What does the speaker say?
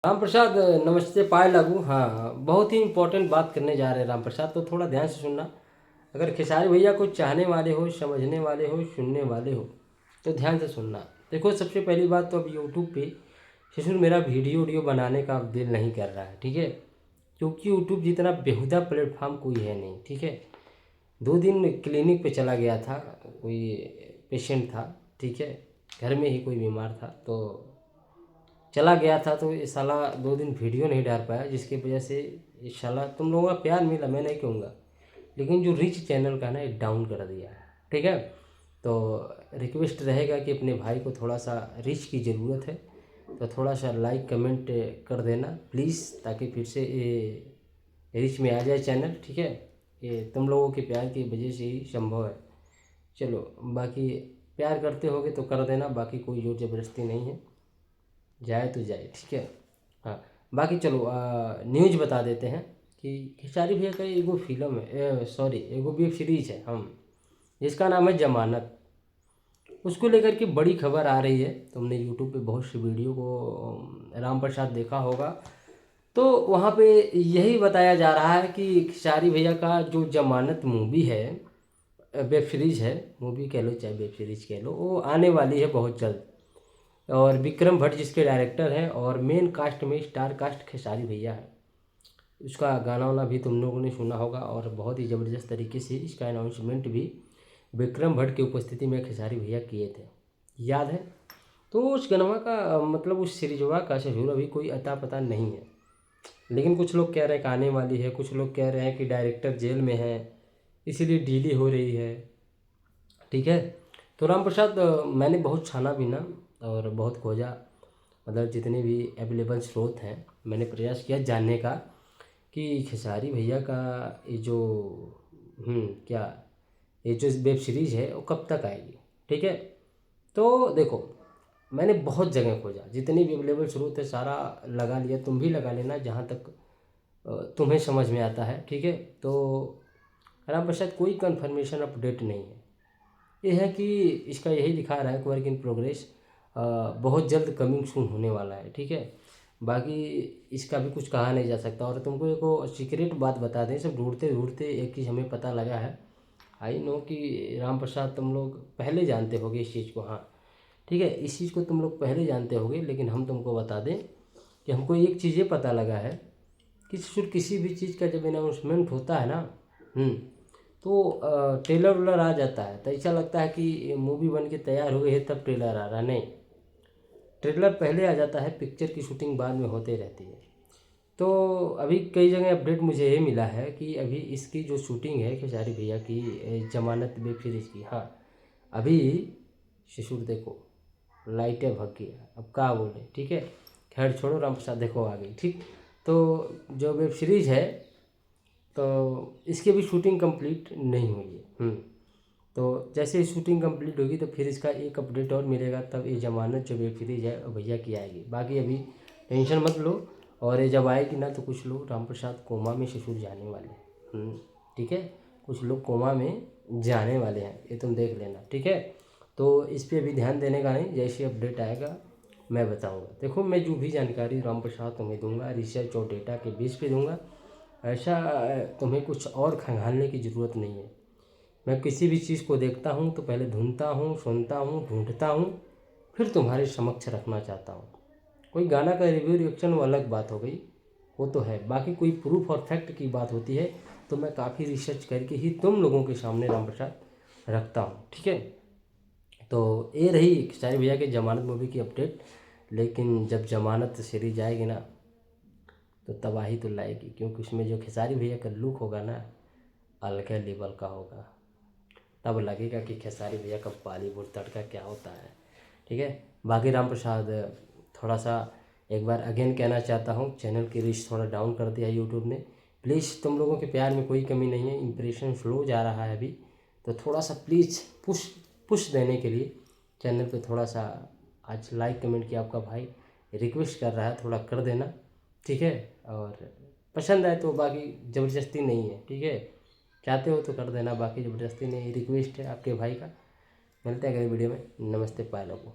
राम प्रसाद, नमस्ते। पाए लागू। हाँ, बहुत ही इम्पोर्टेंट बात करने जा रहे हैं राम प्रसाद, तो थोड़ा ध्यान से सुनना। अगर खेसारी भैया को चाहने वाले हो, समझने वाले हो, सुनने वाले हो तो ध्यान से सुनना। देखो, सबसे पहली बात तो अब यूट्यूब पे ससुर मेरा वीडियो बनाने का अब दिल नहीं कर रहा है, ठीक है। क्योंकि यूट्यूब जितना बेहुदा प्लेटफॉर्म कोई है नहीं, ठीक है। 2 दिन क्लिनिक पे चला गया था, कोई पेशेंट था, ठीक है। घर में ही कोई बीमार था, तो चला गया था, तो ये साला 2 दिन वीडियो नहीं डाल पाया, जिसकी वजह से ये साला तुम लोगों का प्यार मिला, मैं नहीं कहूँगा, लेकिन जो रिच चैनल का ना ये डाउन कर दिया है, ठीक है। तो रिक्वेस्ट रहेगा कि अपने भाई को थोड़ा सा रिच की ज़रूरत है, तो थोड़ा सा लाइक कमेंट कर देना प्लीज़, ताकि फिर से ये रिच में आ जाए चैनल, ठीक है। ये तुम लोगों के प्यार की वजह से ही संभव है। चलो, बाकी प्यार करते होगे तो कर देना, बाकी कोई जोर ज़बरदस्ती नहीं है, जाए तो जाए, ठीक है। हाँ, बाकी चलो न्यूज बता देते हैं कि खेसारी भैया का एगो फिल्म है, सॉरी एगो वेब सीरीज है, हम जिसका नाम है जमानत। उसको लेकर के बड़ी खबर आ रही है। तुमने यूट्यूब पे बहुत सी वीडियो को राम प्रसाद देखा होगा, तो वहाँ पे यही बताया जा रहा है कि खेसारी भैया का जो जमानत मूवी है, वेब सीरीज है, मूवी कह लो चाहे वेब सीरीज कह लो, वो आने वाली है बहुत जल्द। और विक्रम भट्ट जिसके डायरेक्टर हैं, और मेन कास्ट में स्टार कास्ट खेसारी भैया है। उसका गाना वाना भी तुम लोगों ने सुना होगा, और बहुत ही ज़बरदस्त तरीके से इसका अनाउंसमेंट भी विक्रम भट्ट की उपस्थिति में खेसारी भैया किए थे, याद है। तो उस गनवा का मतलब उस सीरीजवा का शेड्यूल अभी कोई अता पता नहीं है, लेकिन कुछ लोग कह रहे हैं कि आने वाली है, कुछ लोग कह रहे हैं कि डायरेक्टर जेल में है इसीलिए डीले हो रही है, ठीक है। तो राम प्रसाद, मैंने बहुत छाना भी ना, और बहुत खोजा, मतलब जितने भी अवेलेबल स्रोत हैं, मैंने प्रयास किया जानने का कि खेसारी भैया का ये जो क्या ये जो वेब सीरीज़ है वो कब तक आएगी, ठीक है। तो देखो, मैंने बहुत जगह खोजा, जितनी भी अवेलेबल स्रोत है सारा लगा लिया, तुम भी लगा लेना जहाँ तक तुम्हें समझ में आता है, ठीक है। तो राम प्रसाद कोई कंफर्मेशन अपडेट नहीं है। ये है कि इसका यही दिखा रहा है कि वर्क इन प्रोग्रेस, बहुत जल्द कमिंग सून होने वाला है, ठीक है। बाकी इसका भी कुछ कहा नहीं जा सकता। और तुमको एक सीक्रेट बात बता दें, सब ढूंढते ढूंढते एक चीज़ हमें पता लगा है। आई नो कि राम प्रसाद तुम लोग पहले जानते होगे इस चीज़ को, हाँ ठीक है, इस चीज़ को तुम लोग पहले जानते होगे, लेकिन हम तुमको बता दें कि हमको एक चीज़ ये पता लगा है कि सिर्फ किसी भी चीज़ का जब अनाउंसमेंट होता है ना, हम्म, तो ट्रेलर वेलर आ जाता है, तो ऐसा लगता है कि मूवी बन के तैयार हो गई है तब ट्रेलर आ रहा, नहीं, ट्रेलर पहले आ जाता है, पिक्चर की शूटिंग बाद में होते रहती है। तो अभी कई जगह अपडेट मुझे ये मिला है कि अभी इसकी जो शूटिंग है खेसारी भैया की, जमानत वेब सीरीज़ की, हाँ अभी शिशुर देखो लाइटें भग गया, अब क्या बोले, ठीक है। खैर छोड़ो, राम प्रसाद देखो आ गई, ठीक। तो जो वेब सीरीज़ है, तो इसकी भी शूटिंग कंप्लीट नहीं हुई है, तो जैसे ही शूटिंग कंप्लीट होगी तो फिर इसका एक अपडेट और मिलेगा, तब ये जमानत जो वेब सीरीज है वो भैया की आएगी। बाकी अभी टेंशन मत लो, और ये जब आएगी ना तो कुछ लोग राम प्रसाद कोमा में ससुर जाने वाले हैं, ठीक है। कुछ लोग कोमा में जाने वाले हैं, ये तुम देख लेना, ठीक है। तो इस पर अभी ध्यान देने का नहीं, जैसे अपडेट आएगा मैं बताऊंगा। देखो, मैं जो भी जानकारी राम प्रसाद तुम्हें दूंगा रिसर्च और डेटा के बेस पे दूंगा, ऐसा तुम्हें कुछ और खंगालने की ज़रूरत नहीं है। मैं किसी भी चीज़ को देखता हूँ तो पहले ढूंढता हूँ, सुनता हूँ, ढूंढता हूँ, फिर तुम्हारे समक्ष रखना चाहता हूँ। कोई गाना का रिव्यू रिएक्शन वो अलग बात हो गई, वो तो है, बाकी कोई प्रूफ और फैक्ट की बात होती है तो मैं काफ़ी रिसर्च करके ही तुम लोगों के सामने राम प्रसाद रखता हूँ, ठीक है। तो ये रही खेसारी भैया के जमानत मूवी की अपडेट, लेकिन जब जमानत सीरीज आएगी ना तो तबाही तो लाएगी, क्योंकि उसमें जो खेसारी भैया का लुक होगा ना अलग लेवल का होगा। तब लगेगा कि खेसारी भैया का बॉलीवुड तड़का क्या होता है, ठीक है। बाकी राम प्रसाद, थोड़ा सा एक बार अगेन कहना चाहता हूँ, चैनल की रीच थोड़ा डाउन कर दिया यूट्यूब ने। प्लीज़, तुम लोगों के प्यार में कोई कमी नहीं है, इंप्रेशन स्लो जा रहा है अभी, तो थोड़ा सा प्लीज़ पुश पुश देने के लिए चैनल पे थोड़ा सा, आज लाइक कमेंट किया आपका भाई, रिक्वेस्ट कर रहा है, थोड़ा कर देना, ठीक है। और पसंद आए तो, बाकी ज़बरदस्ती नहीं है, ठीक है। चाहते हो तो कर देना, बाकी ज़बरदस्ती नहीं, रिक्वेस्ट है आपके भाई का। मिलते हैं अगले वीडियो में। नमस्ते पायलों को।